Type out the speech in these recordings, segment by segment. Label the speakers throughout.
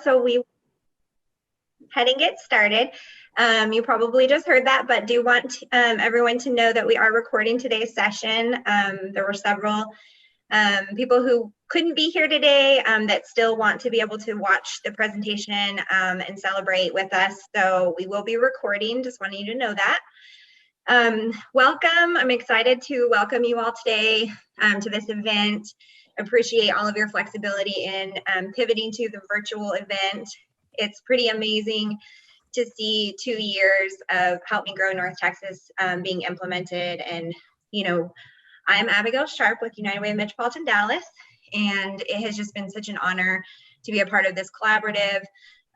Speaker 1: So we head and get started. You probably just heard that, but do want everyone to know that we are recording today's session. There were several people who couldn't be here today that still want to be able to watch the presentation and celebrate with us. So we will be recording, just wanting you to know that. Welcome. I'm excited to welcome you all today to this event. Appreciate all of your flexibility in pivoting to the virtual event. It's pretty amazing to see 2 years of Help Me Grow North Texas being implemented. And, you know, I'm Abigail Sharp with United Way of Metropolitan Dallas, and it has just been such an honor to be a part of this collaborative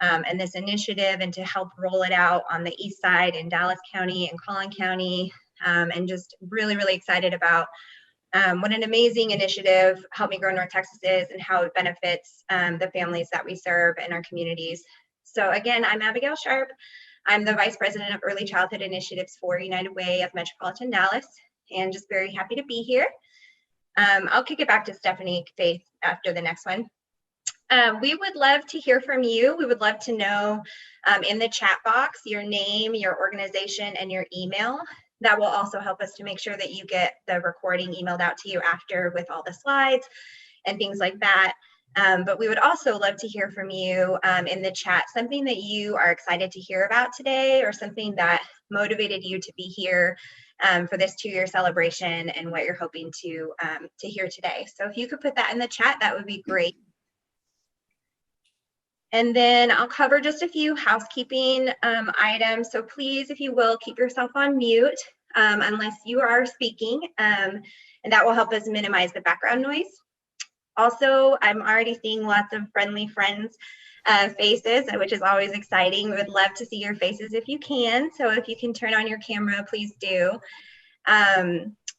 Speaker 1: and this initiative and to help roll it out on the east side in Dallas County and Collin County, and just really, really excited about what an amazing initiative Help Me Grow North Texas is and how it benefits the families that we serve in our communities. So again, I'm Abigail Sharp. I'm the Vice President of Early Childhood Initiatives for United Way of Metropolitan Dallas, and just very happy to be here. I'll kick it back to Stephanie Faith after the next one. We would love to hear from you. We would love to know in the chat box your name, your organization, and your email. That will also help us to make sure that you get the recording emailed out to you after with all the slides and things like that. But we would also love to hear from you in the chat, something that you are excited to hear about today or something that motivated you to be here for this 2-year celebration and what you're hoping to hear today. So if you could put that in the chat, that would be great. And then I'll cover just a few housekeeping items. So please, if you will, keep yourself on mute unless you are speaking, and that will help us minimize the background noise. Also, I'm already seeing lots of friendly friends faces, which is always exciting. We would love to see your faces if you can. So if you can turn on your camera, please do.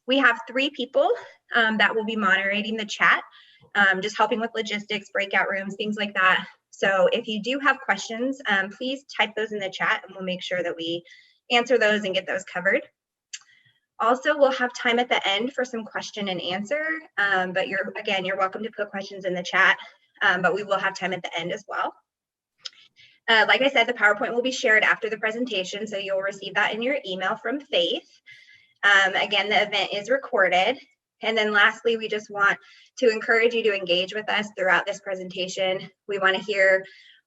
Speaker 1: We have 3 people that will be moderating the chat, just helping with logistics, breakout rooms, things like that. So if you do have questions, please type those in the chat and we'll make sure that we answer those and get those covered. Also, we'll have time at the end for some question and answer, but you're welcome to put questions in the chat, but we will have time at the end as well. Like I said, the PowerPoint will be shared after the presentation, so you'll receive that in your email from Faith. Again, the event is recorded. And then lastly, we just want to encourage you to engage with us throughout this presentation. We want to hear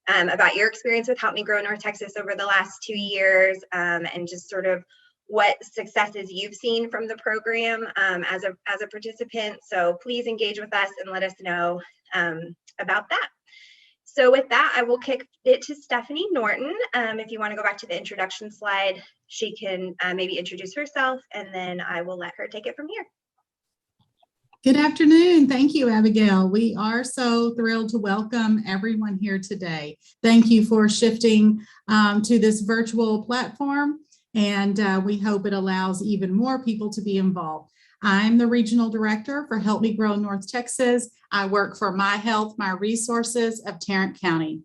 Speaker 1: about your experience with Help Me Grow North Texas over the last 2 years, and just sort of what successes you've seen from the program as a participant. So please engage with us and let us know about that. So with that, I will kick it to Stephanie Norton. If you want to go back to the introduction slide, she can maybe introduce herself, and then I will let her take it from here.
Speaker 2: Good afternoon. Thank you, Abigail. We are so thrilled to welcome everyone here today. Thank you for shifting to this virtual platform, and we hope it allows even more people to be involved. I'm the Regional Director for Help Me Grow North Texas. I work for My Health, My Resources of Tarrant County.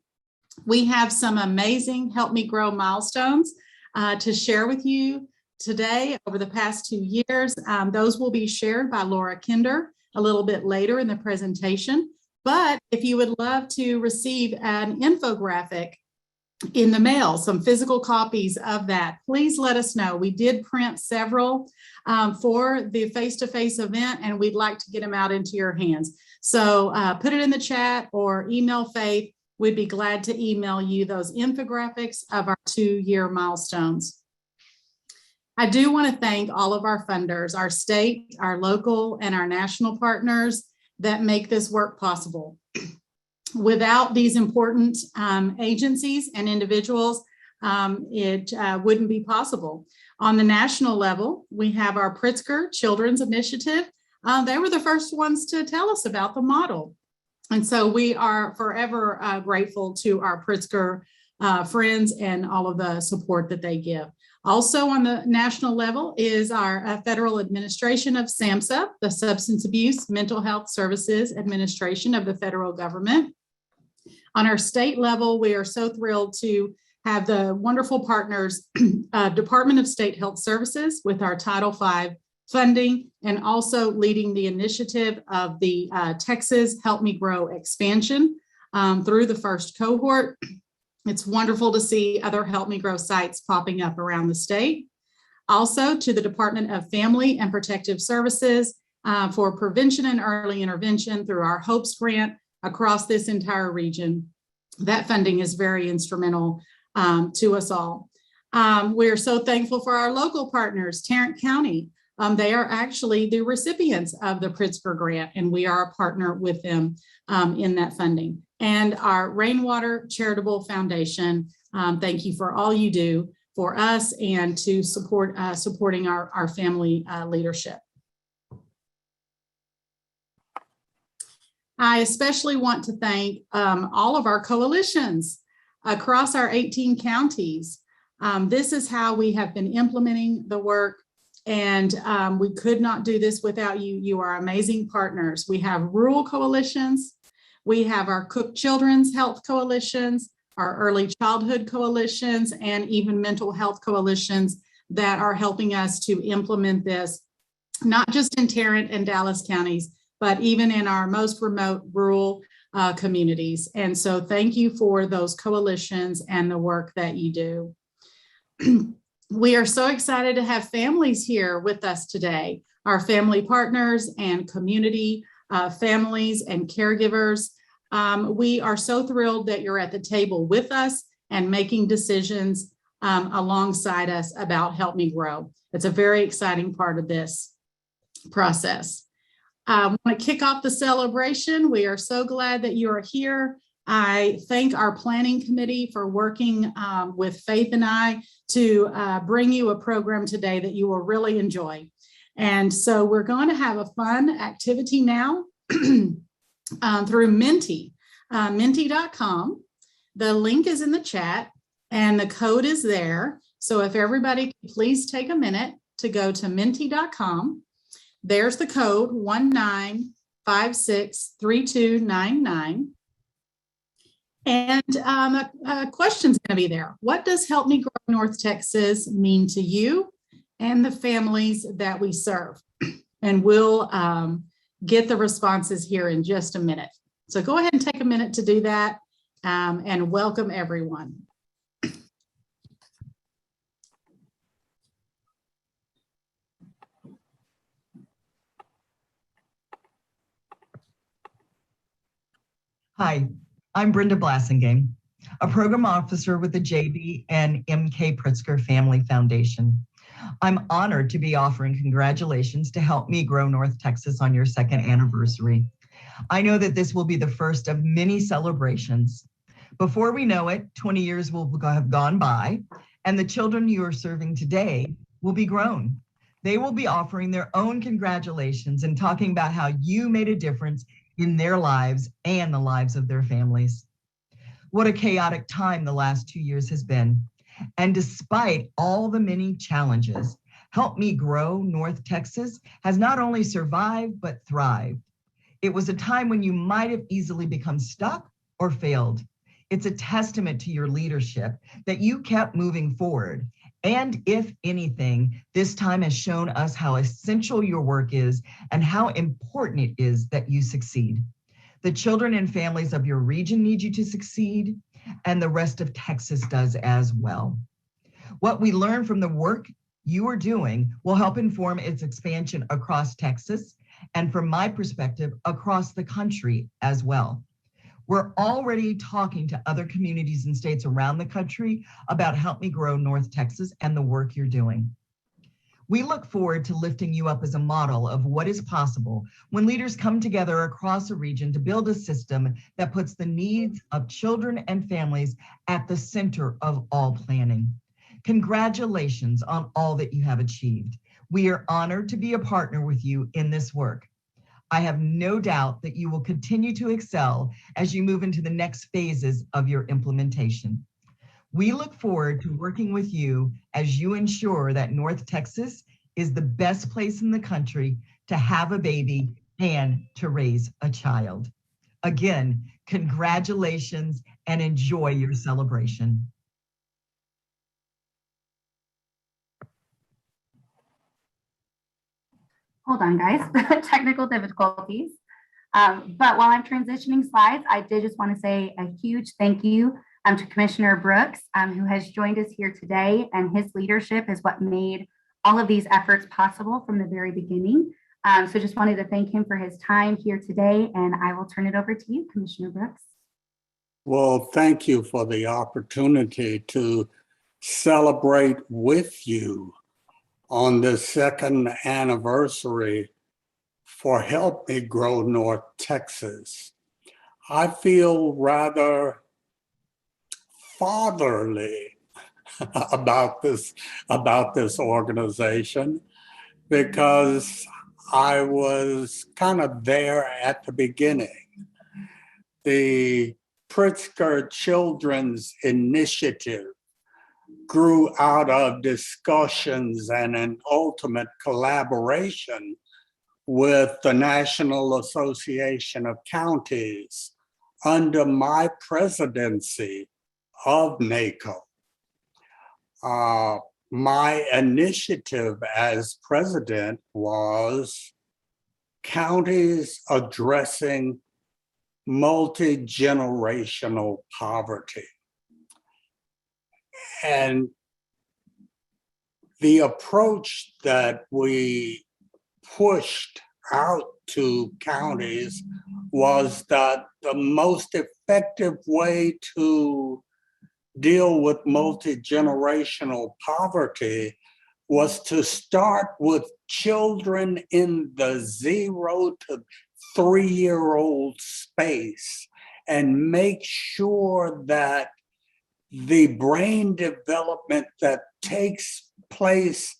Speaker 2: We have some amazing Help Me Grow milestones to share with you today over the past 2 years. Those will be shared by Laura Kinder a little bit later in the presentation. But if you would love to receive an infographic in the mail, some physical copies of that, please let us know. We did print several for the face-to-face event, and we'd like to get them out into your hands. So put it in the chat or email Faith. We'd be glad to email you those infographics of our 2-year milestones. I do want to thank all of our funders, our state, our local, and our national partners that make this work possible. Without these important agencies and individuals, it wouldn't be possible. On the national level, we have our Pritzker Children's Initiative. They were the first ones to tell us about the model. And so we are forever grateful to our Pritzker friends and all of the support that they give. Also on the national level is our Federal Administration of SAMHSA, the Substance Abuse Mental Health Services Administration of the federal government. On our state level, we are so thrilled to have the wonderful partners, Department of State Health Services with our Title V funding, and also leading the initiative of the Texas Help Me Grow expansion through the first cohort. It's wonderful to see other Help Me Grow sites popping up around the state. Also to the Department of Family and Protective Services for prevention and early intervention through our HOPES grant across this entire region. That funding is very instrumental to us all. We're so thankful for our local partners, Tarrant County. They are actually the recipients of the Pritzker grant, and we are a partner with them in that funding. And our Rainwater Charitable Foundation, thank you for all you do for us and to supporting our family leadership. I especially want to thank all of our coalitions across our 18 counties. This is how we have been implementing the work, and we could not do this without you. You are amazing partners. We have rural coalitions, we have our Cook Children's Health Coalitions, our early childhood coalitions, and even mental health coalitions that are helping us to implement this, not just in Tarrant and Dallas counties, but even in our most remote rural communities. And so thank you for those coalitions and the work that you do. We are so excited to have families here with us today, our family partners and community families and caregivers. We are so thrilled that you're at the table with us and making decisions alongside us about Help Me Grow. It's a very exciting part of this process. I want to kick off the celebration. We are so glad that you are here. I thank our planning committee for working with Faith and I to bring you a program today that you will really enjoy. And so we're going to have a fun activity now through Menti, menti.com. The link is in the chat and the code is there. So if everybody could please take a minute to go to menti.com. There's the code 19563299. And a question's going to be there. What does Help Me Grow North Texas mean to you and the families that we serve? And we'll get the responses here in just a minute. So go ahead and take a minute to do that and welcome everyone.
Speaker 3: Hi, I'm Brenda Blassingame, a program officer with the JB and MK Pritzker Family Foundation. I'm honored to be offering congratulations to Help Me Grow North Texas on your 2nd anniversary. I know that this will be the first of many celebrations. Before we know it, 20 years will have gone by, and the children you are serving today will be grown. They will be offering their own congratulations and talking about how you made a difference in their lives and the lives of their families. What a chaotic time the last 2 years has been. And despite all the many challenges, Help Me Grow North Texas has not only survived, but thrived. It was a time when you might have easily become stuck or failed. It's a testament to your leadership that you kept moving forward. And if anything, this time has shown us how essential your work is and how important it is that you succeed. The children and families of your region need you to succeed, and the rest of Texas does as well. What we learn from the work you are doing will help inform its expansion across Texas, and from my perspective, across the country as well. We're already talking to other communities and states around the country about Help Me Grow North Texas and the work you're doing. We look forward to lifting you up as a model of what is possible when leaders come together across a region to build a system that puts the needs of children and families at the center of all planning. Congratulations on all that you have achieved. We are honored to be a partner with you in this work. I have no doubt that you will continue to excel as you move into the next phases of your implementation. We look forward to working with you as you ensure that North Texas is the best place in the country to have a baby and to raise a child. Again, congratulations and enjoy your celebration.
Speaker 4: Hold on, guys. Technical difficulties. But while I'm transitioning slides, I did just want to say a huge thank you to Commissioner Brooks, who has joined us here today, and his leadership is what made all of these efforts possible from the very beginning. So just wanted to thank him for his time here today, and I will turn it over to you, Commissioner Brooks.
Speaker 5: Well, thank you for the opportunity to celebrate with you on the second anniversary for Help Me Grow North Texas. I feel rather fatherly about this organization because I was kind of there at the beginning. The Pritzker Children's Initiative grew out of discussions and an ultimate collaboration with the National Association of Counties under my presidency of NACO. My initiative as president was counties addressing multi-generational poverty. And the approach that we pushed out to counties was that the most effective way to deal with multi-generational poverty was to start with children in the 0 to 3-year-old space and make sure that the brain development that takes place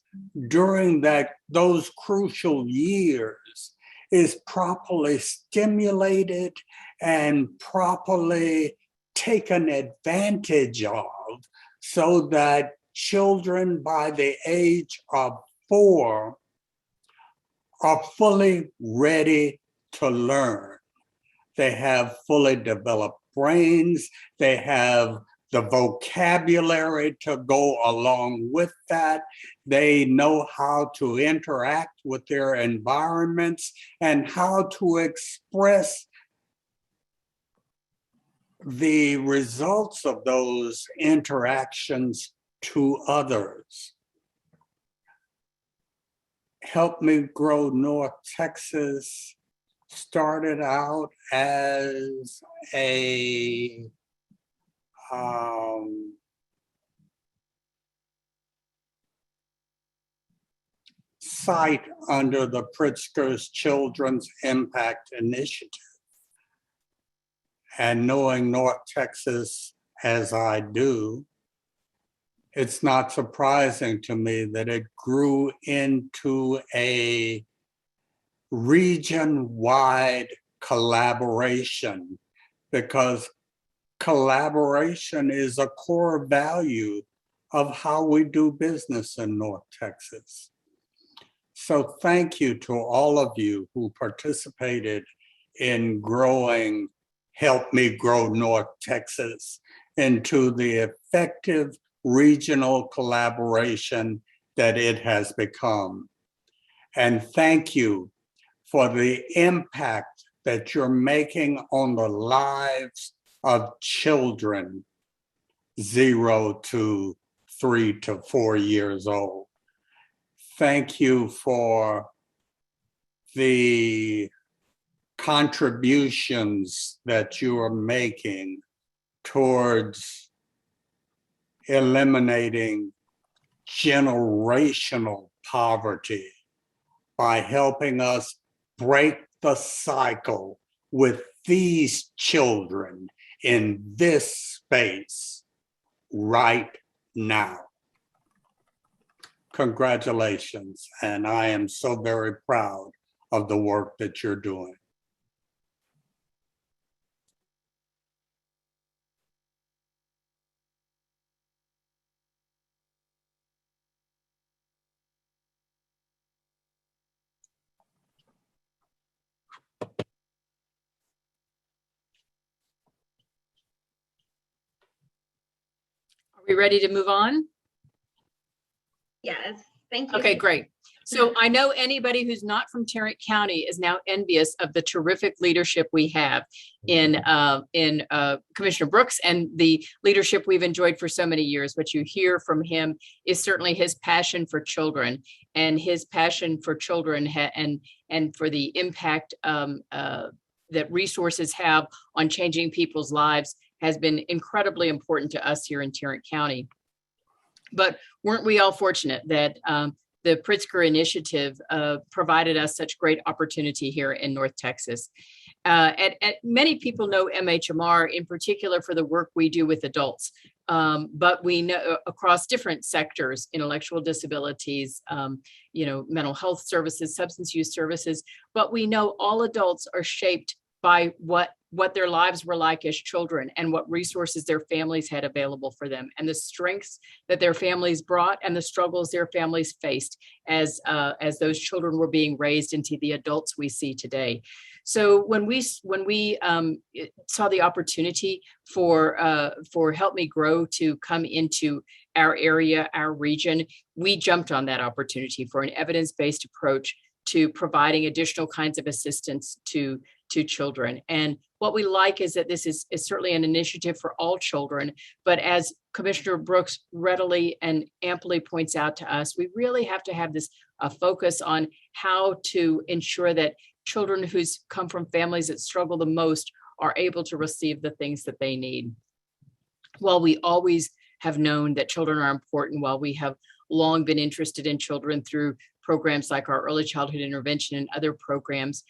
Speaker 5: during those crucial years is properly stimulated and properly taken advantage of, so that children by the age of 4 are fully ready to learn. They have fully developed brains. They have the vocabulary to go along with that. They know how to interact with their environments and how to express the results of those interactions to others. Help Me Grow North Texas started out as a site under the Pritzker's Children's Impact Initiative. And knowing North Texas as I do, it's not surprising to me that it grew into a region-wide collaboration, because collaboration is a core value of how we do business in North Texas. So thank you to all of you who participated in growing Help Me Grow North Texas into the effective regional collaboration that it has become. And thank you for the impact that you're making on the lives of children 0 to 3 to 4 years old. Thank you for the contributions that you are making towards eliminating generational poverty by helping us break the cycle with these children in this space right now. Congratulations, and I am so very proud of the work that you're doing.
Speaker 6: Are we ready to move on?
Speaker 1: Yes, thank you.
Speaker 6: Okay, great. So I know anybody who's not from Tarrant County is now envious of the terrific leadership we have in Commissioner Brooks and the leadership we've enjoyed for so many years. What you hear from him is certainly his passion for children and his passion for children and for the impact that resources have on changing people's lives has been incredibly important to us here in Tarrant County. But weren't we all fortunate that the Pritzker Initiative provided us such great opportunity here in North Texas. Many people know MHMR in particular for the work we do with adults, but we know across different sectors, intellectual disabilities, mental health services, substance use services, but we know all adults are shaped by what their lives were like as children and what resources their families had available for them and the strengths that their families brought and the struggles their families faced as those children were being raised into the adults we see today. So when we saw the opportunity for Help Me Grow to come into our area, our region, we jumped on that opportunity for an evidence-based approach to providing additional kinds of assistance to children. And what we like is that this is certainly an initiative for all children, but as Commissioner Brooks readily and amply points out to us, we really have to have this focus on how to ensure that children who's come from families that struggle the most are able to receive the things that they need. While we always have known that children are important, while we have long been interested in children through programs like our early childhood intervention and other programs,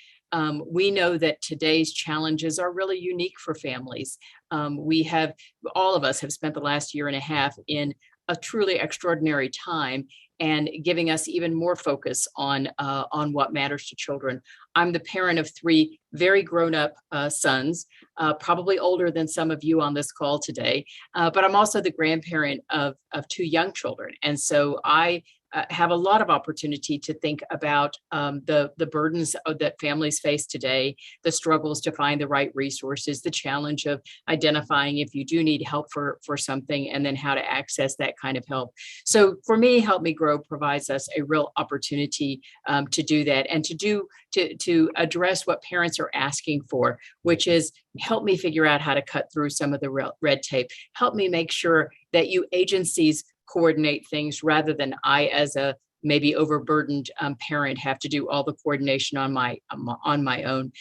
Speaker 6: we know that today's challenges are really unique for families. All of us have spent the last year and a half in a truly extraordinary time and giving us even more focus on what matters to children. I'm the parent of 3 very grown-up sons, probably older than some of you on this call today, but I'm also the grandparent of 2 young children. And so I have a lot of opportunity to think about the burdens that families face today, the struggles to find the right resources, the challenge of identifying if you do need help for something, and then how to access that kind of help. So for me, Help Me Grow provides us a real opportunity to do that and to address what parents are asking for, which is help me figure out how to cut through some of the red tape. Help me make sure that you agencies coordinate things rather than I, as a maybe overburdened parent, have to do all the coordination on my own.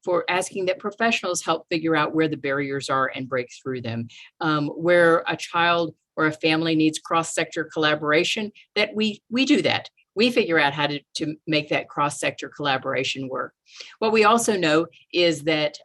Speaker 6: For asking that professionals help figure out where the barriers are and break through them. Where a child or a family needs cross-sector collaboration, that we do that. We figure out how to make that cross-sector collaboration work. What we also know is that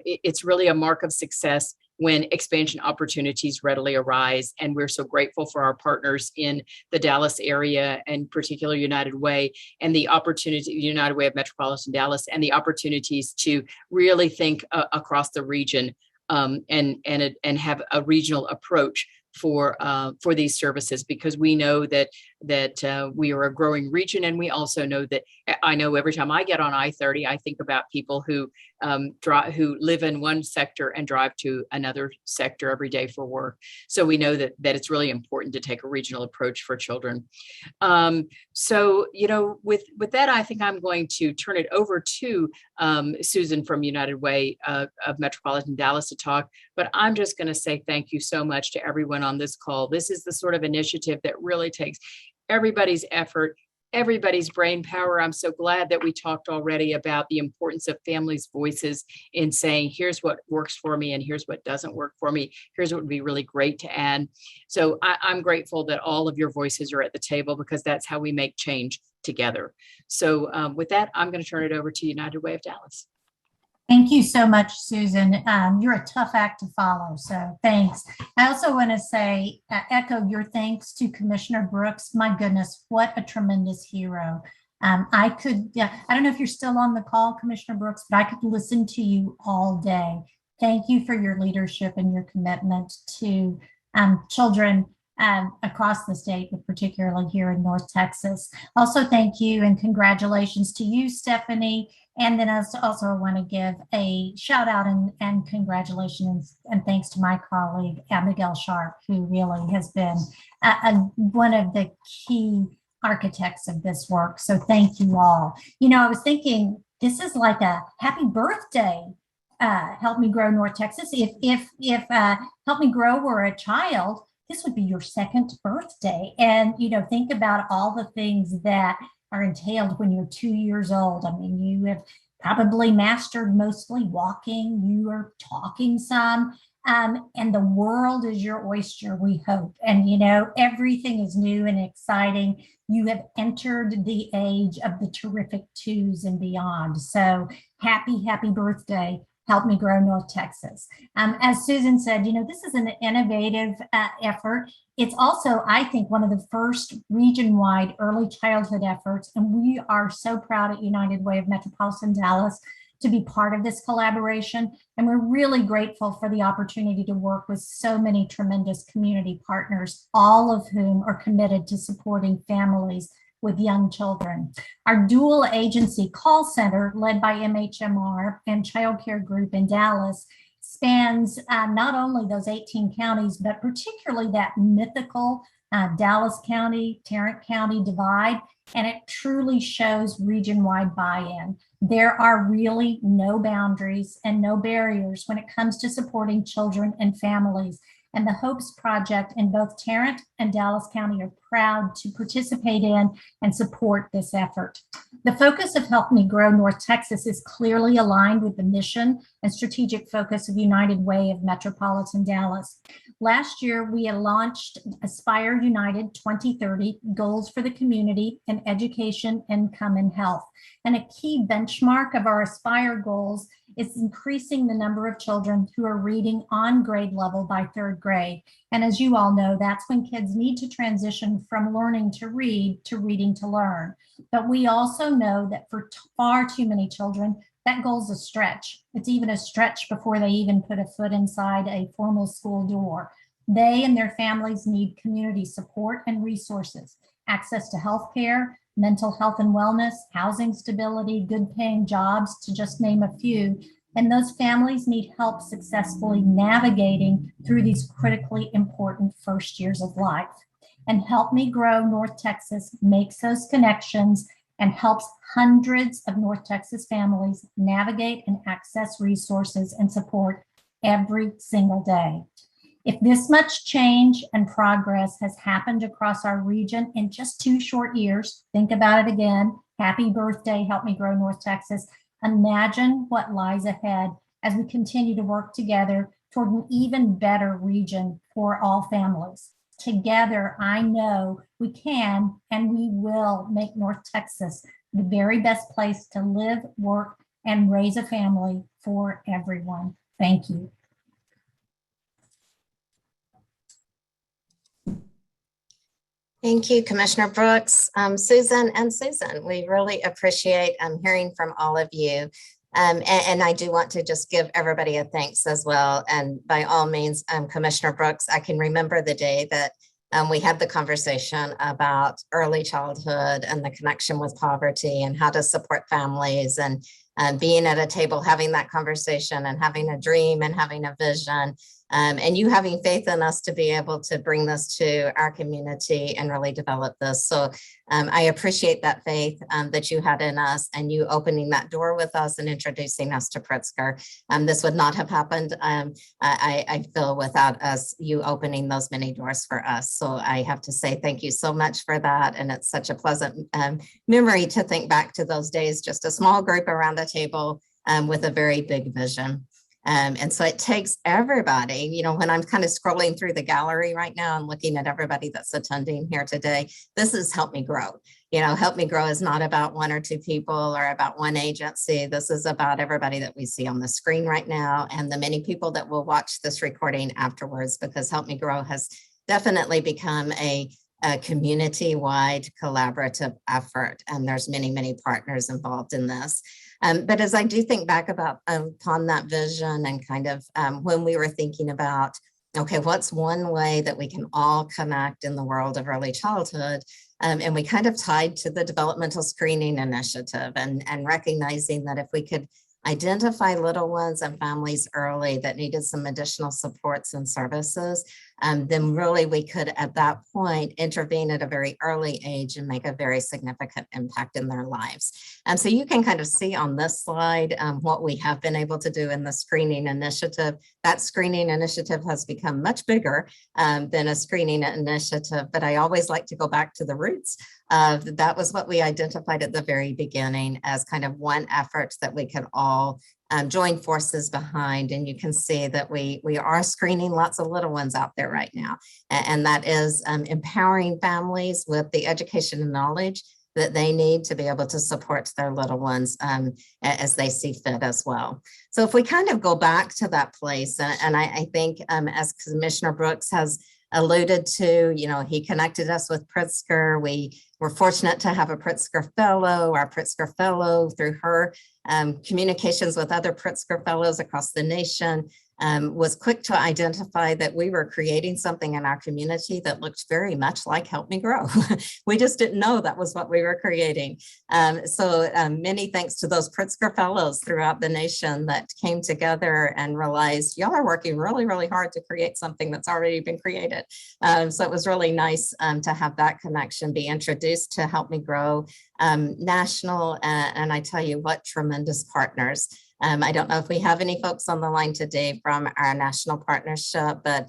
Speaker 6: it's really a mark of success when expansion opportunities readily arise. And we're so grateful for our partners in the Dallas area, and particularly United Way, and the opportunity, United Way of Metropolitan Dallas, and the opportunities to really think across the region and have a regional approach for these services, because we know that we are a growing region, and we also know that I know every time I get on I-30, I think about people who live in one sector and drive to another sector every day for work. So we know that it's really important to take a regional approach for children. So with that, I think I'm going to turn it over to Susan from United Way of Metropolitan Dallas to talk. But I'm just going to say thank you so much to everyone on this call. This is the sort of initiative that really takes everybody's effort, everybody's brain power. I'm so glad that we talked already about the importance of families' voices in saying, here's what works for me and here's what doesn't work for me. Here's what would be really great to add. So I'm grateful that all of your voices are at the table, because that's how we make change together. So with that, I'm going to turn it over to United Way of Dallas.
Speaker 7: Thank you so much, Susan. You're a tough act to follow, so thanks. I also want to say, echo your thanks to Commissioner Brooks. My goodness, what a tremendous hero. I don't know if you're still on the call, Commissioner Brooks, but I could listen to you all day. Thank you for your leadership and your commitment to children across the state, but particularly here in North Texas. Also, thank you and congratulations to you, Stephanie. And then I also want to give a shout out and congratulations and thanks to my colleague, Abigail Sharp, who really has been one of the key architects of this work. So thank you all. You know, I was thinking this is like a happy birthday, Help Me Grow North Texas. If Help Me Grow were a child, this would be your second birthday. And, you know, think about all the things that are entailed when you're 2 years old. I mean, you have probably mastered mostly walking, you are talking some, and the world is your oyster, we hope. And, you know, everything is new and exciting. You have entered the age of the terrific twos and beyond. So happy, happy birthday. Help Me Grow North Texas. As Susan said, you know, this is an innovative effort. It's also, I think, one of the first region-wide early childhood efforts, and we are so proud at United Way of Metropolitan Dallas to be part of this collaboration. And we're really grateful for the opportunity to work with so many tremendous community partners, all of whom are committed to supporting families with young children. Our dual agency call center, led by MHMR and Child Care Group in Dallas, spans not only those 18 counties, but particularly that mythical Dallas County, Tarrant County divide, and it truly shows region-wide buy-in. There are really no boundaries and no barriers when it comes to supporting children and families. And the HOPES project in both Tarrant and Dallas County are proud to participate in and support this effort. The focus of Help Me Grow North Texas is clearly aligned with the mission and strategic focus of United Way of Metropolitan Dallas. Last year, we had launched Aspire United 2030 Goals for the Community in Education, Income, and Health. And a key benchmark of our Aspire goals is increasing the number of children who are reading on grade level by 3rd grade. And as you all know, that's when kids need to transition from learning to read to reading to learn. But we also know that for far too many children, that goal's a stretch. It's even a stretch before they even put a foot inside a formal school door. They and their families need community support and resources, access to health care, mental health and wellness, housing stability, good paying jobs, to just name a few. And those families need help successfully navigating through these critically important first years of life. And Help Me Grow North Texas makes those connections and helps hundreds of North Texas families navigate and access resources and support every single day. If this much change and progress has happened across our region in just 2 short years, think about it again. Happy birthday, Help Me Grow North Texas. Imagine what lies ahead as we continue to work together toward an even better region for all families. Together, I know we can and we will make North Texas the very best place to live, work, and raise a family for everyone. Thank you.
Speaker 8: Thank you, Commissioner Brooks, Susan, we really appreciate hearing from all of you. And I do want to just give everybody a thanks as well. And by all means, Commissioner Brooks, I can remember the day that we had the conversation about early childhood and the connection with poverty and how to support families, and being at a table, having that conversation and having a dream and having a vision. And you having faith in us to be able to bring this to our community and really develop this. So I appreciate that faith that you had in us, and you opening that door with us and introducing us to Pritzker. This would not have happened, I feel, without us, you opening those many doors for us. So I have to say thank you so much for that. And it's such a pleasant memory to think back to those days, just a small group around the table with a very big vision. And so it takes everybody, you know, when I'm kind of scrolling through the gallery right now and looking at everybody that's attending here today, this is Help Me Grow. You know, Help Me Grow is not about 1 or 2 people or about one agency. This is about everybody that we see on the screen right now and the many people that will watch this recording afterwards, because Help Me Grow has definitely become a community-wide collaborative effort. And there's many, many partners involved in this. But as I do think back about upon that vision and kind of when we were thinking about, okay, what's one way that we can all connect in the world of early childhood? And we kind of tied to the developmental screening initiative and recognizing that if we could identify little ones and families early that needed some additional supports and services, then really we could at that point intervene at a very early age and make a very significant impact in their lives. And so you can kind of see on this slide what we have been able to do in the screening initiative. That screening initiative has become much bigger than a screening initiative, but I always like to go back to the roots. That was what we identified at the very beginning as kind of one effort that we could all join forces behind. And you can see that we are screening lots of little ones out there right now. And that is empowering families with the education and knowledge that they need to be able to support their little ones as they see fit as well. So if we kind of go back to that place, and I think as Commissioner Brooks has alluded to, he connected us with Pritzker. We were fortunate to have a Pritzker Fellow. Our Pritzker Fellow, through her communications with other Pritzker Fellows across the nation, was quick to identify that we were creating something in our community that looked very much like Help Me Grow. We just didn't know that was what we were creating. So many thanks to those Pritzker Fellows throughout the nation that came together and realized y'all are working really, really hard to create something that's already been created. So it was really nice to have that connection, be introduced to Help Me Grow National. And I tell you what, tremendous partners. I don't know if we have any folks on the line today from our national partnership, but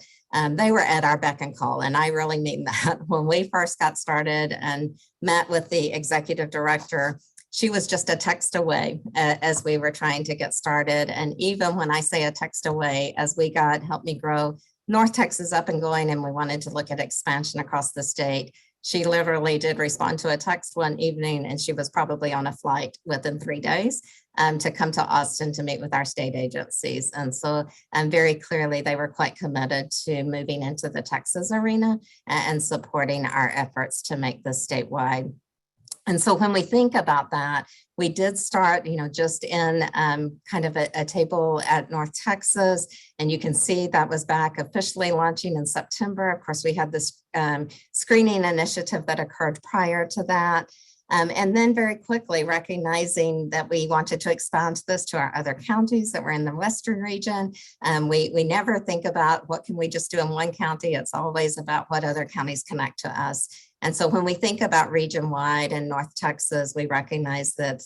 Speaker 8: they were at our beck and call. And I really mean that. When we first got started and met with the executive director, she was just a text away as we were trying to get started. And even when I say a text away, as we got Help Me Grow North Texas up and going, and we wanted to look at expansion across the state, she literally did respond to a text one evening, and she was probably on a flight within 3 days to come to Austin to meet with our state agencies. And so very clearly, they were quite committed to moving into the Texas arena and supporting our efforts to make this statewide. And so when we think about that, we did start, just in kind of a table at North Texas, and you can see that was back officially launching in September. Of course, we had this screening initiative that occurred prior to that. And then very quickly recognizing that we wanted to expand this to our other counties that were in the Western region. We never think about what can we just do in one county. It's always about what other counties connect to us. And so when we think about region wide in North Texas, we recognize that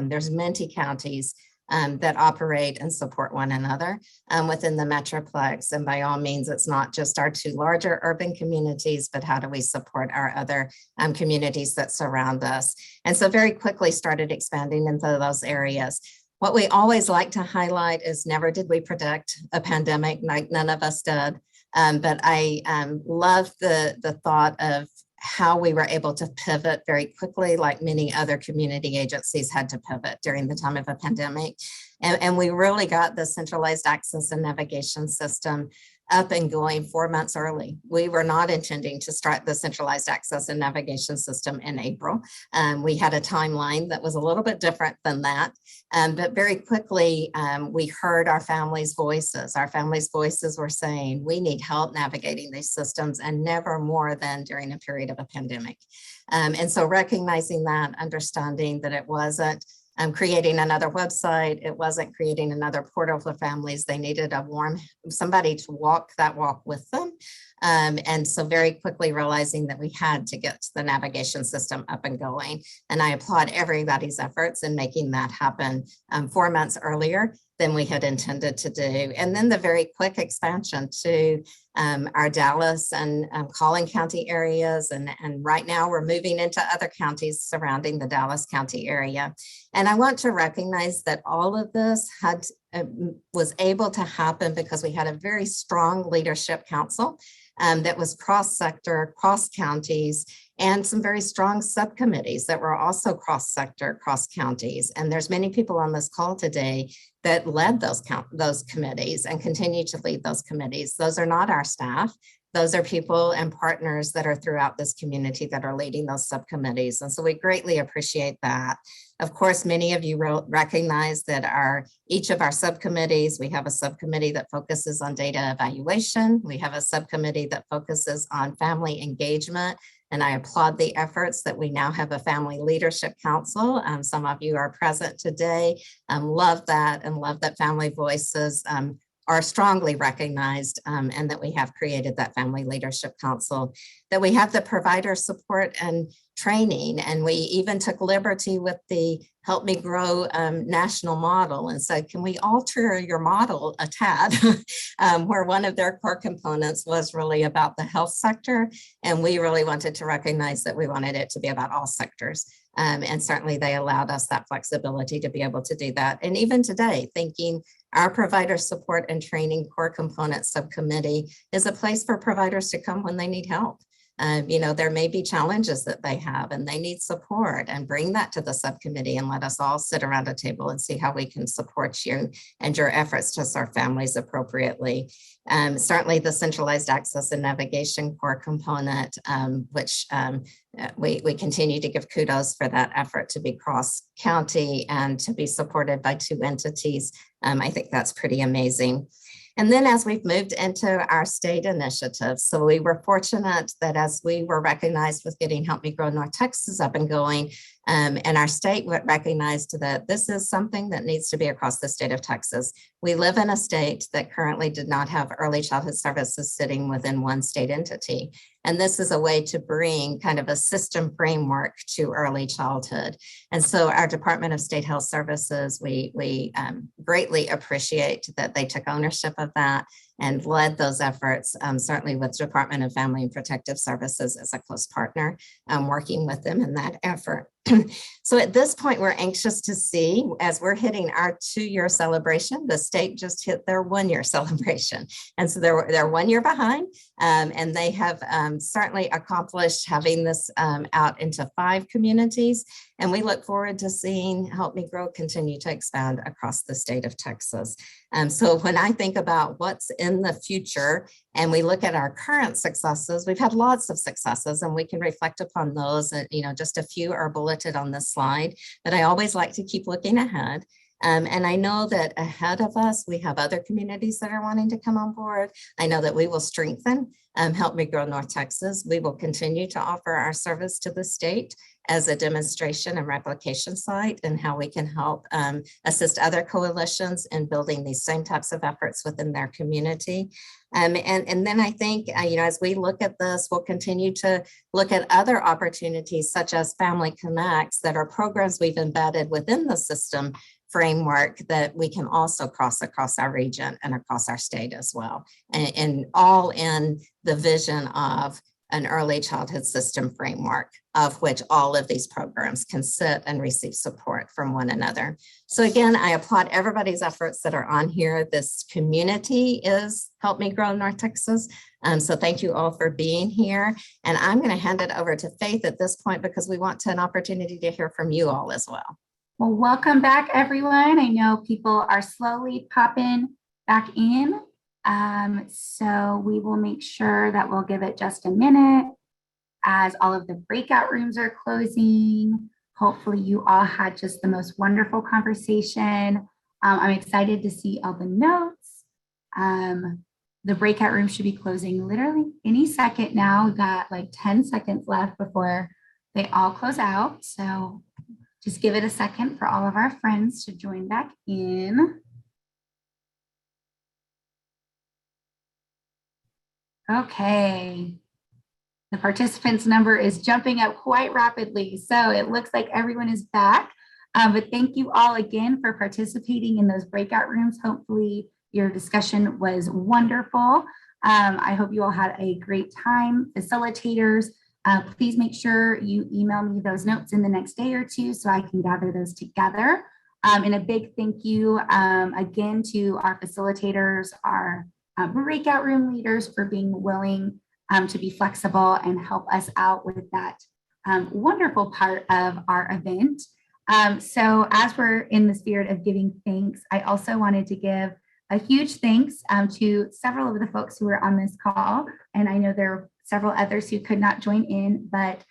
Speaker 8: there's many counties that operate and support one another within the Metroplex. And by all means, it's not just our two larger urban communities, but how do we support our other communities that surround us? And so very quickly started expanding into those areas. What we always like to highlight is never did we predict a pandemic, like none of us did. But I love the thought of how we were able to pivot very quickly, like many other community agencies had to pivot during the time of a pandemic. And we really got the centralized access and navigation system up and going 4 months early. We were not intending to start the centralized access and navigation system in April. We had a timeline that was a little bit different than that. But very quickly, we heard our families' voices. Our families' voices were saying, we need help navigating these systems, and never more than during a period of a pandemic. And so recognizing that, understanding that it wasn't creating another website, it wasn't creating another portal for families. They needed somebody to walk that walk with them. And so very quickly realizing that we had to get the navigation system up and going. And I applaud everybody's efforts in making that happen 4 months earlier than we had intended to do. And then the very quick expansion to our Dallas and Collin County areas. And right now we're moving into other counties surrounding the Dallas County area. And I want to recognize that all of this was able to happen because we had a very strong leadership council that was cross-sector, cross-counties, and some very strong subcommittees that were also cross-sector, cross-counties. And there's many people on this call today that led those committees and continue to lead those committees. Those are not our staff. Those are people and partners that are throughout this community that are leading those subcommittees. And so we greatly appreciate that. Of course, many of you recognize that each of our subcommittees, we have a subcommittee that focuses on data evaluation. We have a subcommittee that focuses on family engagement And I applaud the efforts that we now have a Family Leadership Council. Some of you are present today. Love that, and love that family voices are strongly recognized, and that we have created that Family Leadership Council, that we have the provider support and training. And we even took liberty with the Help Me Grow national model and said, can we alter your model a tad? Where one of their core components was really about the health sector. And we really wanted to recognize that we wanted it to be about all sectors. And certainly they allowed us that flexibility to be able to do that. And even today, thinking our provider support and training core component subcommittee is a place for providers to come when they need help. There may be challenges that they have and they need support, and bring that to the subcommittee and let us all sit around a table and see how we can support you and your efforts to serve families appropriately. Certainly the centralized access and navigation core component, which we continue to give kudos for that effort to be cross-county and to be supported by 2 entities. I think that's pretty amazing. And then as we've moved into our state initiatives, so we were fortunate that as we were recognized with getting Help Me Grow North Texas up and going, and our state recognized that this is something that needs to be across the state of Texas. We live in a state that currently did not have early childhood services sitting within one state entity. And this is a way to bring kind of a system framework to early childhood. And so our Department of State Health Services, we greatly appreciate that they took ownership of that and led those efforts, certainly with Department of Family and Protective Services as a close partner, working with them in that effort. So at this point, we're anxious to see, as we're hitting our 2-year celebration, the state just hit their 1-year celebration. And so they're 1 year behind, and they have certainly accomplished having this out into 5 communities. And we look forward to seeing Help Me Grow continue to expand across the state of Texas. So when I think about what's in the future and we look at our current successes, we've had lots of successes and we can reflect upon those. And, just a few are bulleted on this slide, but I always like to keep looking ahead. And I know that ahead of us, we have other communities that are wanting to come on board. I know that we will strengthen Help Me Grow North Texas. We will continue to offer our service to the state as a demonstration and replication site, and how we can help assist other coalitions in building these same types of efforts within their community. And then I think, as we look at this, we'll continue to look at other opportunities such as Family Connects that are programs we've embedded within the system framework that we can also cross across our region and across our state as well. And all in the vision of an early childhood system framework of which all of these programs can sit and receive support from one another. So again, I applaud everybody's efforts that are on here. This community is Help Me Grow North Texas. So thank you all for being here. And I'm going to hand it over to Faith at this point because we want an opportunity to hear from you all as well.
Speaker 4: Well, welcome back, everyone. I know people are slowly popping back in. So we will make sure that we'll give it just a minute as all of the breakout rooms are closing. Hopefully you all had just the most wonderful conversation. I'm excited to see all the notes. The breakout room should be closing literally any second now. We've got like 10 seconds left before they all close out. So just give it a second for all of our friends to join back in. Okay. The participants number is jumping up quite rapidly. So it looks like everyone is back. But thank you all again for participating in those breakout rooms. Hopefully your discussion was wonderful. I hope you all had a great time. Facilitators, please make sure you email me those notes in the next day or two so I can gather those together. And a big thank you again to our facilitators, our breakout room leaders for being willing to be flexible and help us out with that wonderful part of our event. So as we're in the spirit of giving thanks, I also wanted to give a huge thanks to several of the folks who were on this call. And I know there are several others who could not join in, but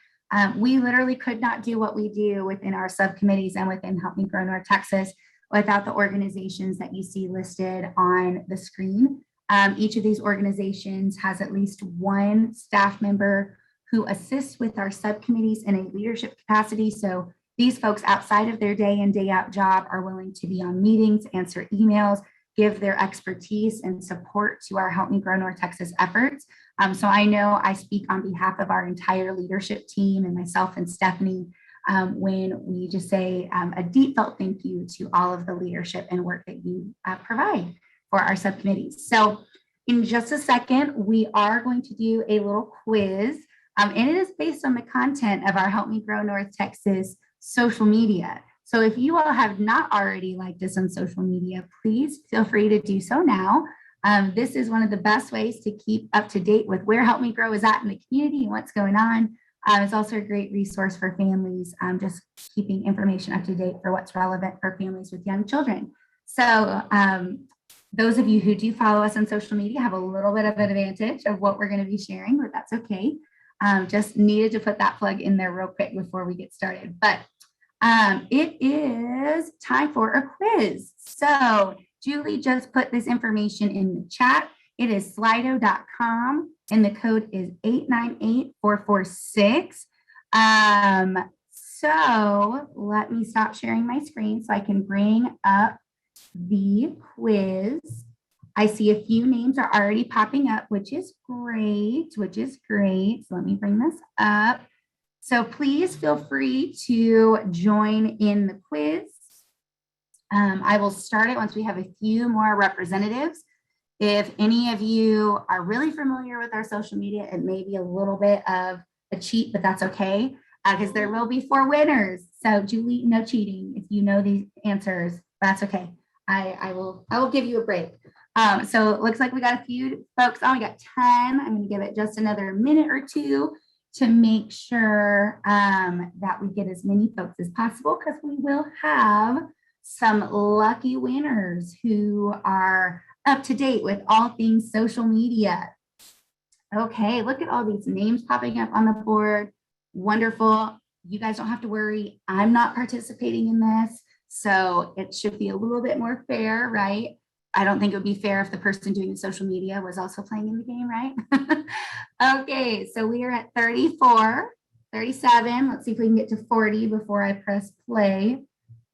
Speaker 4: we literally could not do what we do within our subcommittees and within Help Me Grow North Texas without the organizations that you see listed on the screen. Each of these organizations has at least one staff member who assist with our subcommittees in a leadership capacity. So these folks outside of their day in, day out job are willing to be on meetings, answer emails, give their expertise and support to our Help Me Grow North Texas efforts. So I know I speak on behalf of our entire leadership team and myself and Stephanie when we just say a deep felt thank you to all of the leadership and work that you provide for our subcommittees. So in just a second, we are going to do a little quiz, and it is based on the content of our Help Me Grow North Texas social media. So if you all have not already liked us on social media, please feel free to do so now. This is one of the best ways to keep up to date with where Help Me Grow is at in the community and what's going on. It's also a great resource for families, just keeping information up to date for what's relevant for families with young children. So those of you who do follow us on social media have a little bit of an advantage of what we're going to be sharing, but that's okay. Just needed to put that plug in there real quick before we get started. But it is time for a quiz. So Julie just put this information in the chat. It is slido.com and the code is 898446. So let me stop sharing my screen so I can bring up the quiz. I see a few names are already popping up, which is great, So let me bring this up. So please feel free to join in the quiz. I will start it once we have a few more representatives. If any of you are really familiar with our social media, it may be a little bit of a cheat, but that's okay, because there will be 4 winners. So Julie, no cheating. If you know these answers, that's okay. I will give you a break. So it looks like we got a few folks. Oh, we got 10. I'm going to give it just another minute or two to make sure that we get as many folks as possible, because we will have some lucky winners who are up to date with all things social media. Okay, look at all these names popping up on the board. Wonderful. You guys don't have to worry. I'm not participating in this, so it should be a little bit more fair, right? I don't think it would be fair if the person doing the social media was also playing in the game, right? Okay, so we are at 34, 37. Let's see if we can get to 40 before I press play.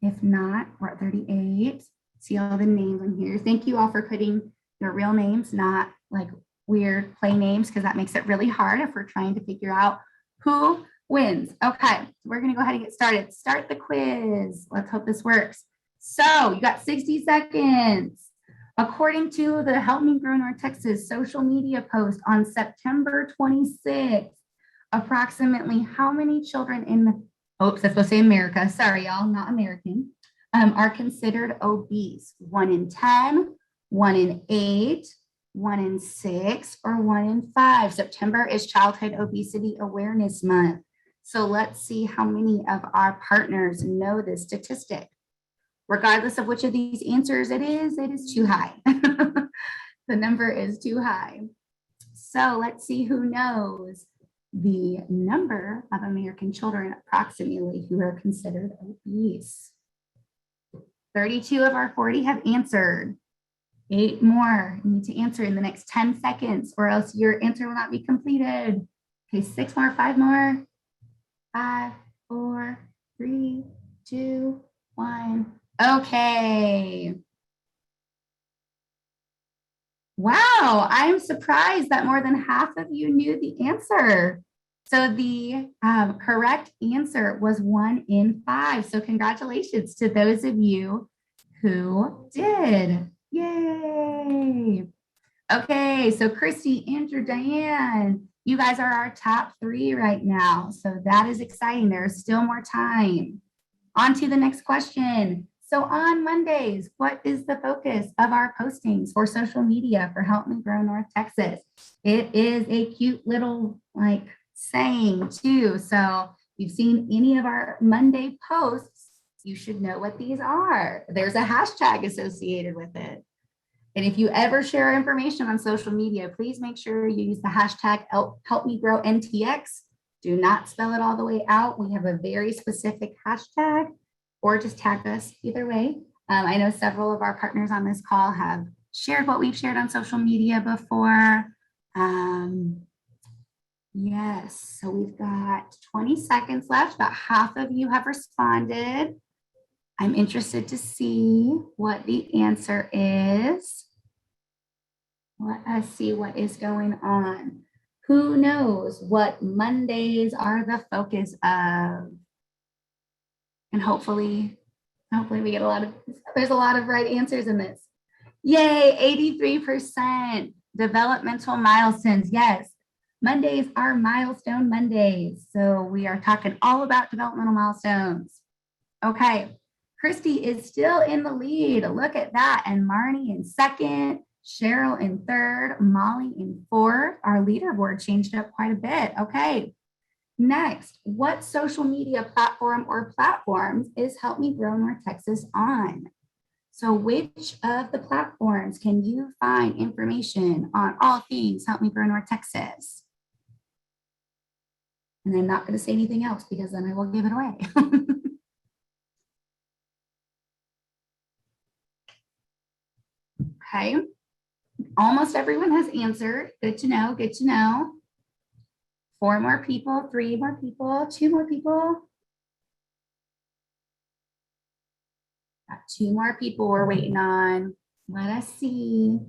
Speaker 4: If not, we're at 38. See all the names in here. Thank you all for putting your real names, not like weird play names, because that makes it really hard if we're trying to figure out who wins. Okay, we're going to go ahead and get started. Start the quiz. Let's hope this works. So you got 60 seconds. According to the Help Me Grow North Texas social media post on September 26th, approximately how many children in, oops, that's supposed to say America, sorry y'all, not American, are considered obese? 1 in 10, 1 in 8, 1 in 6, or 1 in 5? September is Childhood Obesity Awareness Month. So let's see how many of our partners know this statistic. Regardless of which of these answers it is too high. The number is too high. So let's see who knows the number of American children approximately who are considered obese. 32 of our 40 have answered. 8 more need to answer in the next 10 seconds or else your answer will not be completed. Okay, 6 more, 5 more. 5, 4, 3, 2, 1. Okay. Wow, I'm surprised that more than half of you knew the answer. So the correct answer was 1 in 5. So congratulations to those of you who did. Yay. Okay, so Christy, Andrew, Diane, you guys are our top 3 right now. So that is exciting. There's still more time. On to the next question. So on Mondays, what is the focus of our postings for social media for Help Me Grow North Texas? It is a cute little saying too. So if you've seen any of our Monday posts, you should know what these are. There's a hashtag associated with it. And if you ever share information on social media, please make sure you use the hashtag HelpMeGrowNTX. Do not spell it all the way out. We have a very specific hashtag, or just tag us either way. I know several of our partners on this call have shared what we've shared on social media before. Yes, so we've got 20 seconds left. About half of you have responded. I'm interested to see what the answer is. Let us see what is going on. Who knows what Mondays are the focus of? And hopefully we get there's a lot of right answers in this. Yay, 83%. Developmental milestones, yes. Mondays are milestone Mondays. So we are talking all about developmental milestones. Okay, Christy is still in the lead. Look at that. And Marnie in second, Cheryl in third, Molly in fourth. Our leaderboard changed up quite a bit. Okay, next, what social media platform or platforms is Help Me Grow North Texas on? So which of the platforms can you find information on all things Help Me Grow North Texas? And I'm not going to say anything else because then I will give it away. Okay, almost everyone has answered. Good to know, good to know. 4 more people, 3 more people, 2 more people. Got 2 more people we're waiting on. Let us see.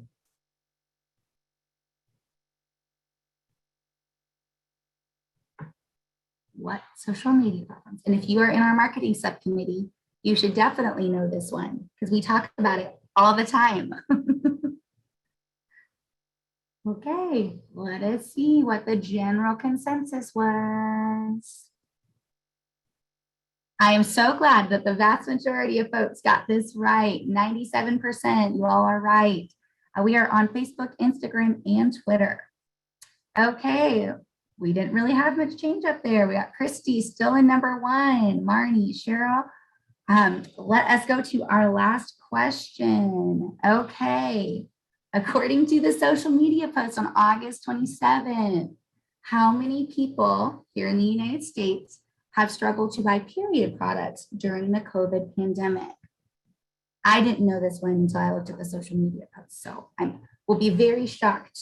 Speaker 4: What social media platforms? And if you are in our marketing subcommittee, you should definitely know this one because we talk about it all the time. Okay, let us see what the general consensus was. I am so glad that the vast majority of folks got this right. 97%, you all are right. We are on Facebook, Instagram, and Twitter. Okay, we didn't really have much change up there. We got Christy still in number 1, Marnie, Cheryl. Let us go to our last question. Okay, according to the social media post on August 27th, how many people here in the United States have struggled to buy period products during the COVID pandemic? I didn't know this one until I looked at the social media post. So I will be very shocked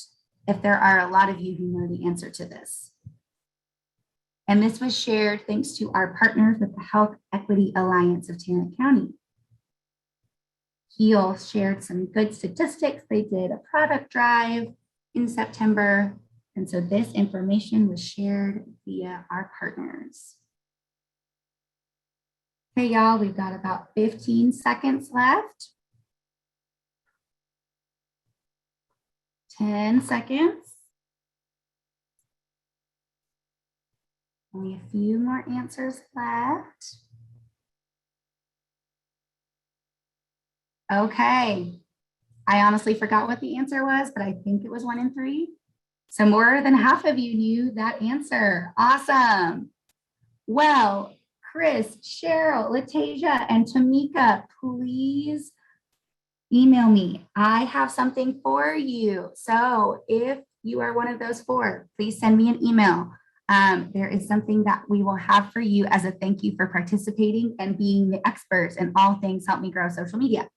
Speaker 4: if there are a lot of you who know the answer to this. And this was shared thanks to our partners with the Health Equity Alliance of Tarrant County. Heal shared some good statistics. They did a product drive in September. And so this information was shared via our partners. Okay, y'all, we've got about 15 seconds left. 10 seconds. Only a few more answers left. Okay, I honestly forgot what the answer was, but I think it was 1 in 3. So more than half of you knew that answer. Awesome. Well, Chris, Cheryl, Latasia, and Tamika, please email me. I have something for you. So if you are one of those 4, please send me an email. There is something that we will have for you as a thank you for participating and being the experts in all things Help Me Grow social media.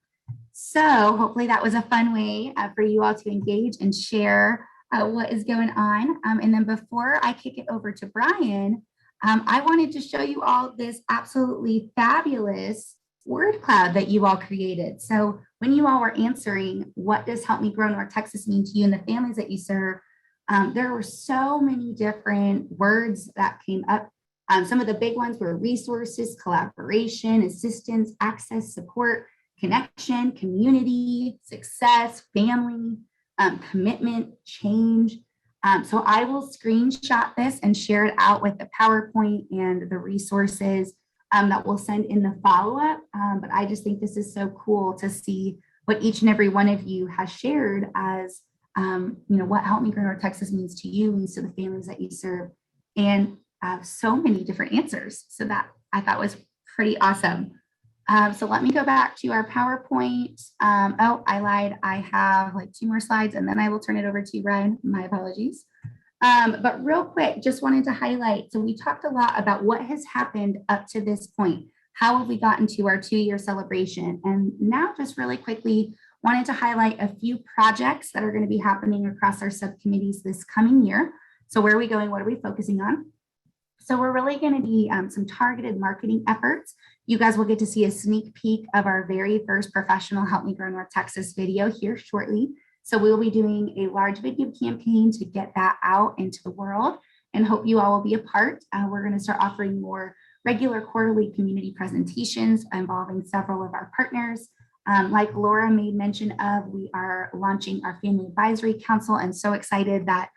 Speaker 4: So hopefully that was a fun way for you all to engage and share what is going on. And then before I kick it over to Brian, I wanted to show you all this absolutely fabulous word cloud that you all created. So when you all were answering, what does Help Me Grow North Texas mean to you and the families that you serve? There were so many different words that came up. Some of the big ones were resources, collaboration, assistance, access, support, connection, community, success, family, commitment, change. So I will screenshot this and share it out with the PowerPoint and the resources that we'll send in the follow-up. But I just think this is so cool to see what each and every one of you has shared as, what Help Me Grow North Texas means to you, means to the families that you serve, and so many different answers. So that I thought was pretty awesome. So let me go back to our PowerPoint. Oh, I lied. I have like 2 more slides and then I will turn it over to you, Ryan. My apologies. But real quick, just wanted to highlight. So we talked a lot about what has happened up to this point. How have we gotten to our 2-year celebration? And now just really quickly, wanted to highlight a few projects that are going to be happening across our subcommittees this coming year. So where are we going? What are we focusing on? So we're really going to be some targeted marketing efforts. You guys will get to see a sneak peek of our very first professional Help Me Grow North Texas video here shortly. So we'll be doing a large video campaign to get that out into the world and hope you all will be a part. We're going to start offering more regular quarterly community presentations involving several of our partners. Like Laura made mention of, we are launching our Family Advisory Council, and so excited that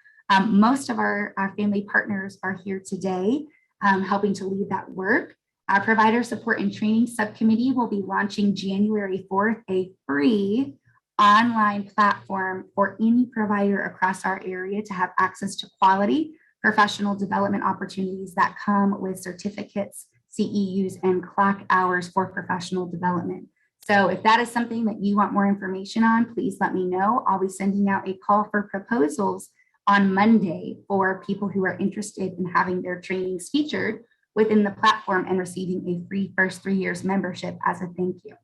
Speaker 4: most of our family partners are here today helping to lead that work. Our Provider Support and Training Subcommittee will be launching January 4th, a free online platform for any provider across our area to have access to quality professional development opportunities that come with certificates, CEUs, and clock hours for professional development. So if that is something that you want more information on, please let me know. I'll be sending out a call for proposals on Monday for people who are interested in having their trainings featured within the platform and receiving a free first 3 years membership as a thank you.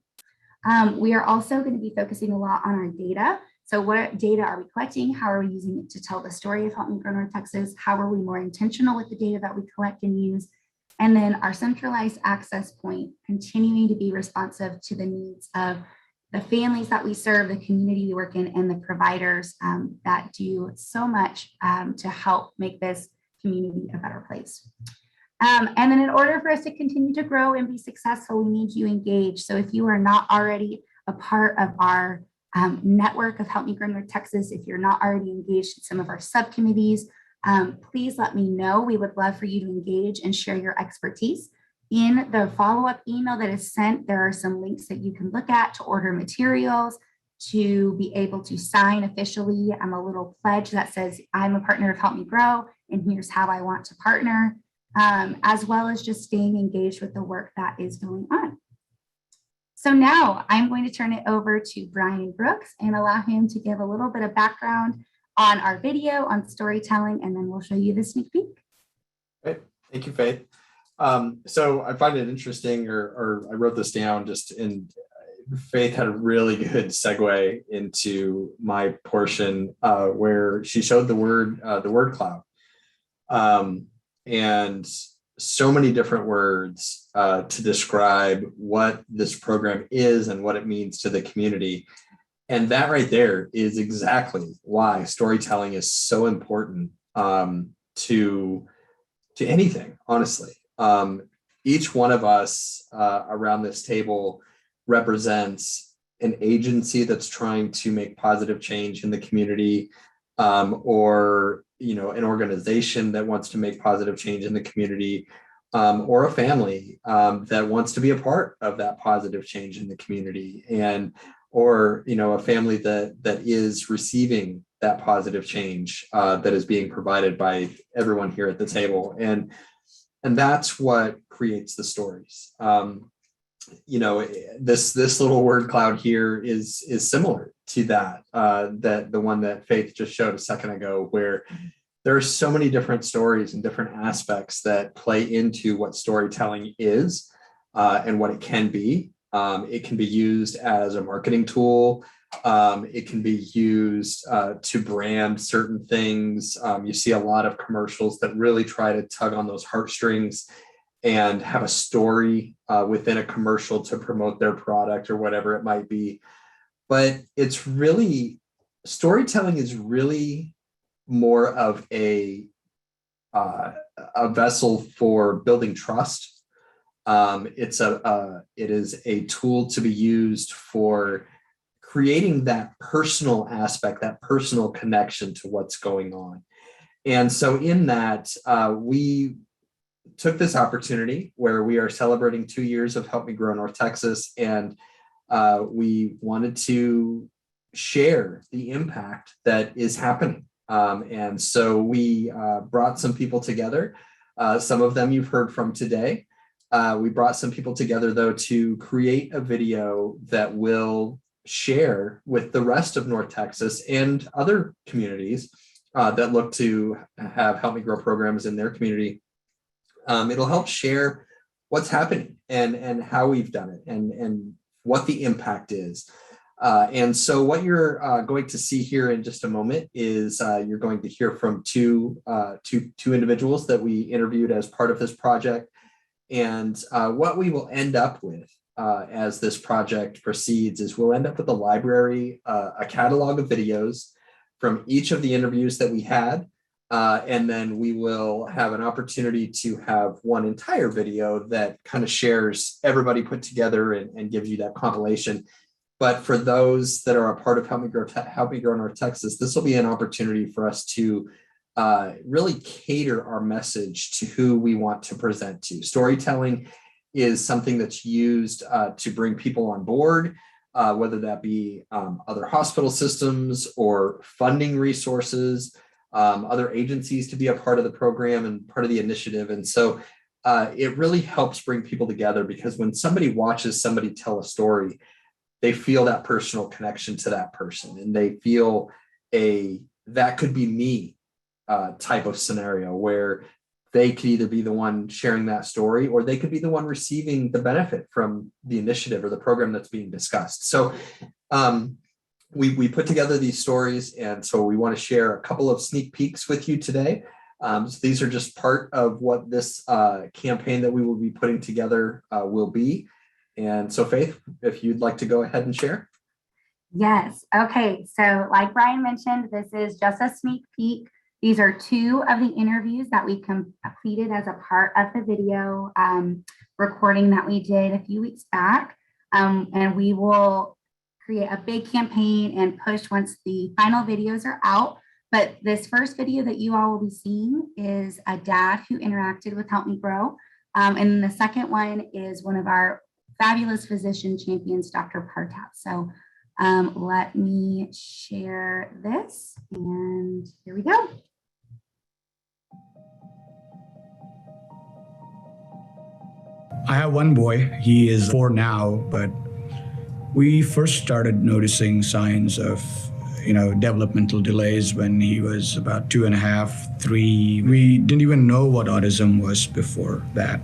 Speaker 4: We are also going to be focusing a lot on our data. So what data are we collecting? How are we using it to tell the story of Help Me Grow North Texas? How are we more intentional with the data that we collect and use? And then our centralized access point, continuing to be responsive to the needs of the families that we serve, the community we work in, and the providers that do so much to help make this community a better place. And then in order for us to continue to grow and be successful, we need you engaged. So if you are not already a part of our network of Help Me Grow North Texas, if you're not already engaged in some of our subcommittees, please let me know. We would love for you to engage and share your expertise. In the follow-up email that is sent, there are some links that you can look at to order materials, to be able to sign officially a little pledge that says, I'm a partner of Help Me Grow, and here's how I want to partner, as well as just staying engaged with the work that is going on. So now I'm going to turn it over to Brian Brooks and allow him to give a little bit of background on our video, on storytelling, and then we'll show you the sneak peek.
Speaker 9: Great. Thank you, Faith. So I find it interesting, or I wrote this down just in, Faith had a really good segue into my portion where she showed the word cloud. And so many different words to describe what this program is and what it means to the community. And that right there is exactly why storytelling is so important to anything, honestly. Each one of us around this table represents an agency that's trying to make positive change in the community, or an organization that wants to make positive change in the community, or a family that wants to be a part of that positive change in the community, or a family that is receiving that positive change that is being provided by everyone here at the table. And that's what creates the stories. This little word cloud here is similar to that the one that Faith just showed a second ago, where there are so many different stories and different aspects that play into what storytelling is and what it can be. It can be used as a marketing tool. It can be used to brand certain things. You see a lot of commercials that really try to tug on those heartstrings and have a story within a commercial to promote their product or whatever it might be. But it's really, storytelling is really more of a vessel for building trust. It is a tool to be used for creating that personal aspect, that personal connection to what's going on. And so in that, we took this opportunity where we are celebrating 2 years of Help Me Grow North Texas, and we wanted to share the impact that is happening. And so we brought some people together. Some of them you've heard from today. We brought some people together, though, to create a video that will share with the rest of North Texas and other communities that look to have Help Me Grow programs in their community. It'll help share what's happening and how we've done it and what the impact is. And so what you're going to see here in just a moment is you're going to hear from two individuals that we interviewed as part of this project. And what we will end up with as this project proceeds is we'll end up with a library, a catalog of videos from each of the interviews that we had. And then we will have an opportunity to have one entire video that kind of shares everybody put together and gives you that compilation. But for those that are a part of Help Me Grow North Texas, this will be an opportunity for us to really cater our message to who we want to present to. Storytelling is something that's used to bring people on board, whether that be other hospital systems or funding resources, other agencies to be a part of the program and part of the initiative. And so it really helps bring people together, because when somebody watches somebody tell a story, they feel that personal connection to that person, and they feel that could be me type of scenario where they could either be the one sharing that story, or they could be the one receiving the benefit from the initiative or the program that's being discussed. So we put together these stories, and so we want to share a couple of sneak peeks with you today. So these are just part of what this campaign that we will be putting together will be. And so Faith, if you'd like to go ahead and share.
Speaker 4: Yes. Okay. So like Brian mentioned, this is just a sneak peek. These are two of the interviews that we completed as a part of the video recording that we did a few weeks back. And we will create a big campaign and push once the final videos are out. But this first video that you all will be seeing is a dad who interacted with Help Me Grow. And the second one is one of our fabulous physician champions, Dr. Partap. So let me share this, and here we go.
Speaker 10: I have one boy. He is 4 now, but we first started noticing signs of, developmental delays when he was about 2.5, 3. We didn't even know what autism was before that.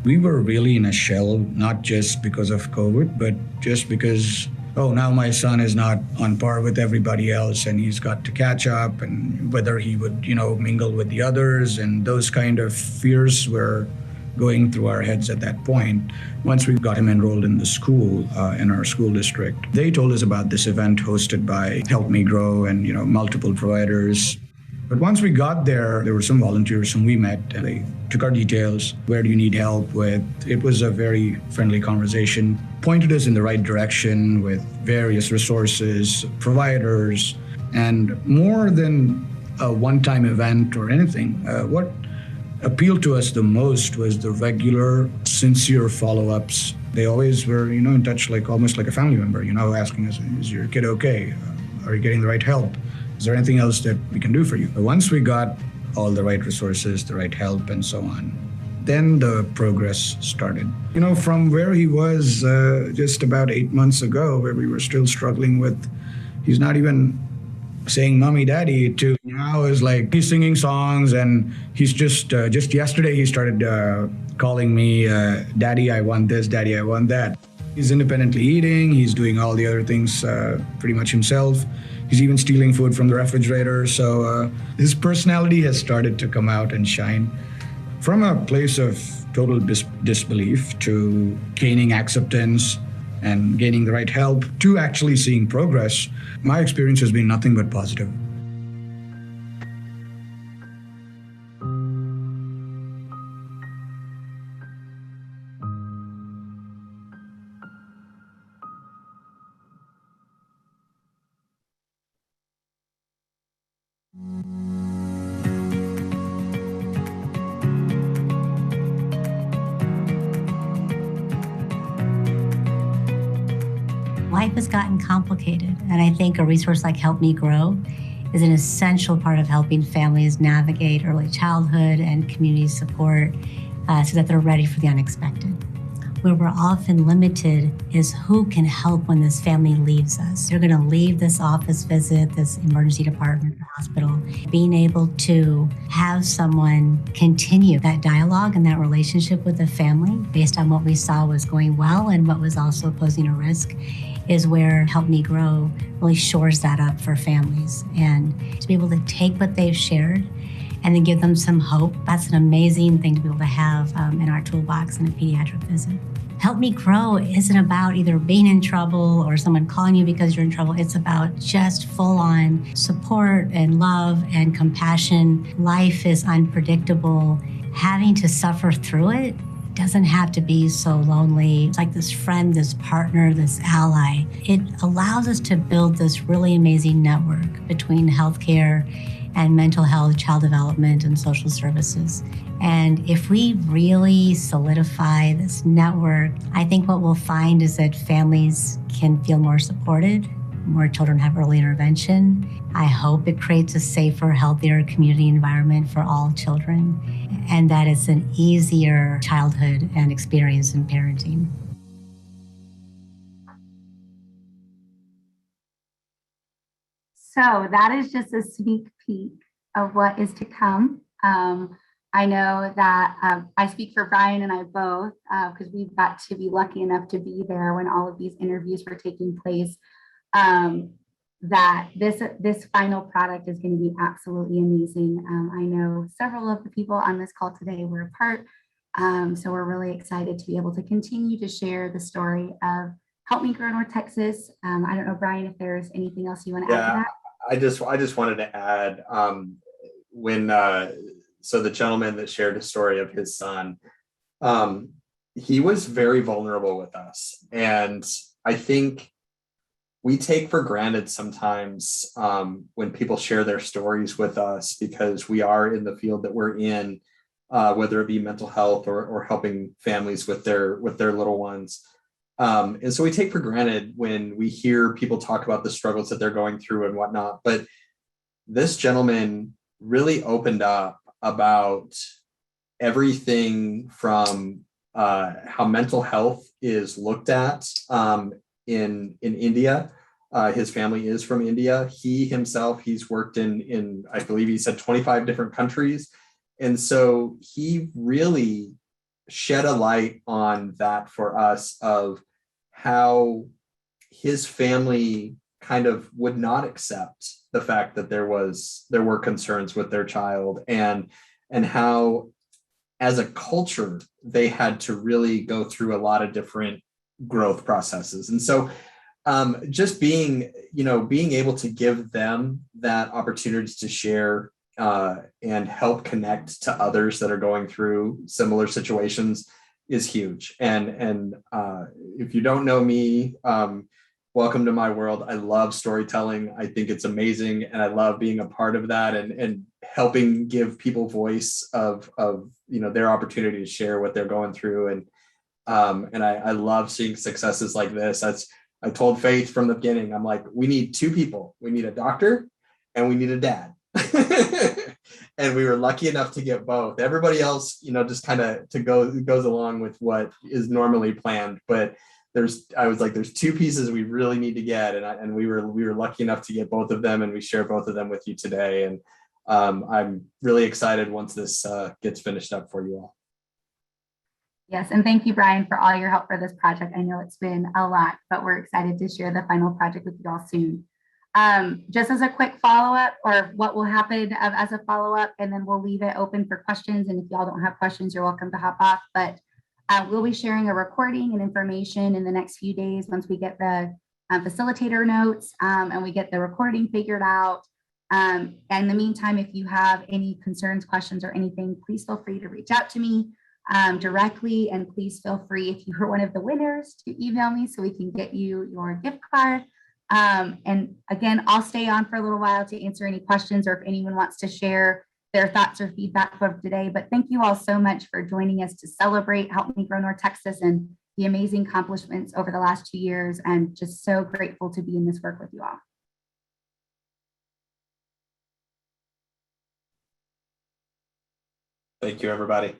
Speaker 10: We were really in a shell, not just because of COVID, but just because, now my son is not on par with everybody else and he's got to catch up, and whether he would, mingle with the others, and those kind of fears were going through our heads at that point. Once we got him enrolled in the school, in our school district, they told us about this event hosted by Help Me Grow and, multiple providers. But once we got there were some volunteers whom we met, and they took our details. Where do you need help with? It was a very friendly conversation, pointed us in the right direction with various resources, providers, and more than a one-time event or anything. What appealed to us the most was the regular, sincere follow-ups. They always were, in touch almost like a family member, asking us, is your kid okay? Are you getting the right help? Is there anything else that we can do for you? But once we got all the right resources, the right help, and so on, then the progress started. From where he was just about 8 months ago, where we were still struggling with, he's not even saying mommy, daddy, to now is like he's singing songs, and he's just yesterday he started calling me, daddy, I want this, daddy, I want that. He's independently eating, he's doing all the other things pretty much himself. He's even stealing food from the refrigerator. So his personality has started to come out and shine. From a place of total disbelief to gaining acceptance and gaining the right help to actually seeing progress, my experience has been nothing but positive.
Speaker 11: Life has gotten complicated, and I think a resource like Help Me Grow is an essential part of helping families navigate early childhood and community support so that they're ready for the unexpected. Where we're often limited is who can help when this family leaves us. They're going to leave this office visit, this emergency department, hospital. Being able to have someone continue that dialogue and that relationship with the family based on what we saw was going well and what was also posing a risk is where Help Me Grow really shores that up for families. And to be able to take what they've shared and then give them some hope, that's an amazing thing to be able to have in our toolbox in a pediatric visit. Help Me Grow isn't about either being in trouble or someone calling you because you're in trouble. It's about just full-on support and love and compassion. Life is unpredictable. Having to suffer through it doesn't have to be so lonely. It's like this friend, this partner, this ally. It allows us to build this really amazing network between healthcare and mental health, child development, and social services. And if we really solidify this network, I think what we'll find is that families can feel more supported, more children have early intervention. I hope it creates a safer, healthier community environment for all children, and that it's an easier childhood and experience in parenting.
Speaker 4: So that is just a sneak peek of what is to come. I know that I speak for Brian and I both, because we've got to be lucky enough to be there when all of these interviews were taking place, that this final product is going to be absolutely amazing. I know several of the people on this call today were a part, so we're really excited to be able to continue to share the story of Help Me Grow North Texas. I don't know, Brian, if there's anything else you want to add to that.
Speaker 9: I just wanted to add so the gentleman that shared a story of his son, he was very vulnerable with us. And I think we take for granted sometimes when people share their stories with us, because we are in the field that we're in, whether it be mental health or helping families with their little ones. And so we take for granted when we hear people talk about the struggles that they're going through and whatnot. But this gentleman really opened up about everything from how mental health is looked at in India. His family is from India. He himself, he's worked in I believe he said 25 different countries. And so he really shed a light on that for us, of how his family kind of would not accept the fact that there were concerns with their child, and how as a culture they had to really go through a lot of different growth processes. And so just being able to give them that opportunity to share and help connect to others that are going through similar situations is huge. And if you don't know me, welcome to my world. I love storytelling. I think it's amazing, and I love being a part of that and helping give people voice of their opportunity to share what they're going through. And I love seeing successes like this. I told Faith from the beginning, I'm like, we need two people. We need a doctor and we need a dad. And we were lucky enough to get both. Everybody else, just kind of goes along with what is normally planned. But I was like, there's two pieces we really need to get, and we were lucky enough to get both of them, and we share both of them with you today. And I'm really excited once this gets finished up for you all.
Speaker 4: Yes, and thank you, Brian, for all your help for this project. I know it's been a lot, but we're excited to share the final project with you all soon. Just as a quick follow-up, or what will happen as a follow-up, and then we'll leave it open for questions. And if y'all don't have questions, you're welcome to hop off. But we'll be sharing a recording and information in the next few days once we get the facilitator notes and we get the recording figured out. And in the meantime, if you have any concerns, questions, or anything, please feel free to reach out to me directly. And please feel free, if you were one of the winners, to email me so we can get you your gift card. And again, I'll stay on for a little while to answer any questions, or if anyone wants to share their thoughts or feedback from today. But thank you all so much for joining us to celebrate Help Me Grow North Texas and the amazing accomplishments over the last 2 years, and just so grateful to be in this work with you all.
Speaker 9: Thank you, everybody.